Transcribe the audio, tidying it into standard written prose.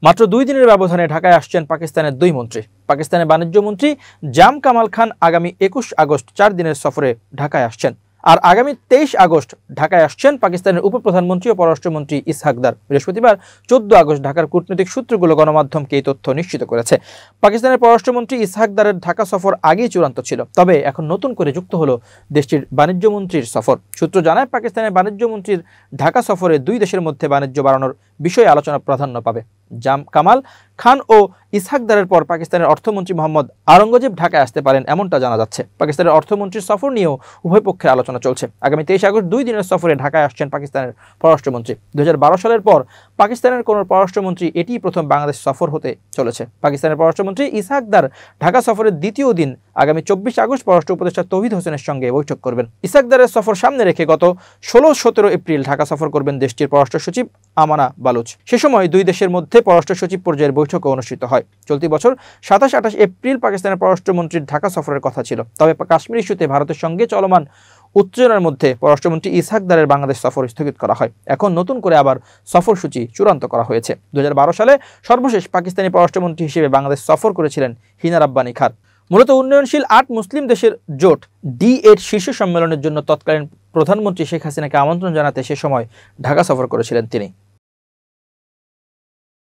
মাত্র 2 দিনের ব্যবধানে ঢাকায় আসছেন পাকিস্তানের 2 মন্ত্রী। পাকিস্তানের বাণিজ্য মন্ত্রী জাম কামাল খান আগামী 21 আগস্ট 4 দিনের সফরে ঢাকায় আসছেন। আর আগামী 23 আগস্ট ঢাকায় আসছেন পাকিস্তানের উপপ্রধানমন্ত্রী ও পররাষ্ট্রমন্ত্রী ইসহাক দার। বৃহস্পতিবার 14 আগস্ট ঢাকার কূটনৈতিক সূত্রগুলো গণমাধ্যমকে এই তথ্য নিশ্চিত করেছে। পাকিস্তানের পররাষ্ট্রমন্ত্রী ইসহাক দারের ঢাকা সফর আগেই চূড়ান্ত ছিল, তবে এখন নতুন করে যুক্ত হলো দেশটির বাণিজ্য মন্ত্রীর সফর। সূত্র জানায়, পাকিস্তানের বাণিজ্য মন্ত্রীর ঢাকা সফরে 2 দেশের মধ্যে বাণিজ্য বাড়ানোর বিষয়ে আলোচনা প্রাধান্য পাবে। জাম কামাল খান ও ইসহাক দারের পর পাকিস্তানের অর্থমন্ত্রী মোহাম্মদ আওরঙ্গজেব ঢাকায় আসতে পারেন এমনটা জানা যাচ্ছে। পাকিস্তানের অর্থমন্ত্রীর সফর নিয়েও উভয় পক্ষের আলোচনা চলছে। আগামী 23 আগস্ট 2 দিনের সফরে ঢাকায় আসছেন পাকিস্তানের পররাষ্ট্রমন্ত্রী। 2012 সালের পর পাকিস্তানের কোনো পররাষ্ট্রমন্ত্রী এটিই প্রথম বাংলাদেশ সফর হতে চলেছে। পাকিস্তানের পররাষ্ট্রমন্ত্রী ইসহাক দার ঢাকা সফরের দ্বিতীয় দিন আগামী 24 আগস্ট পররাষ্ট্র উপদেষ্টা তৌহিদ হোসেনের সঙ্গে বৈঠক করবেন। ইসহাক দারের সফর সামনে রেখে গত 16-17 এপ্রিল ঢাকা সফর করবেন দেশটির পররাষ্ট্র সচিব আমানা বালুচ। সে সময় 2 দেশের মধ্যে পররাষ্ট্র সচিব পর্যায়ের বৈঠকও অনুষ্ঠিত হয়। চলতি বছর 27-28 এপ্রিল পাকিস্তানের পররাষ্ট্রমন্ত্রীর ঢাকা সফরের কথা ছিল, তবে কাশ্মীর ইস্যুতে ভারতের সঙ্গে চলমান উত্তেজনার মধ্যে পররাষ্ট্রমন্ত্রী ইসহাক দারের বাংলাদেশ সফর স্থগিত করা হয়। এখন নতুন করে আবার সফরসূচি চূড়ান্ত করা হয়েছে। 2012 সালে সর্বশেষ পাকিস্তানি পররাষ্ট্রমন্ত্রী হিসেবে বাংলাদেশ সফর করেছিলেন হিনা রাব্বানী খান। মূলত উন্নয়নশীল 8 মুসলিম দেশের জোট D8 শীর্ষ সম্মেলনের জন্য তৎকালীন প্রধানমন্ত্রী শেখ হাসিনাকে আমন্ত্রণ জানাতে সে সময় ঢাকা সফর করেছিলেন তিনি।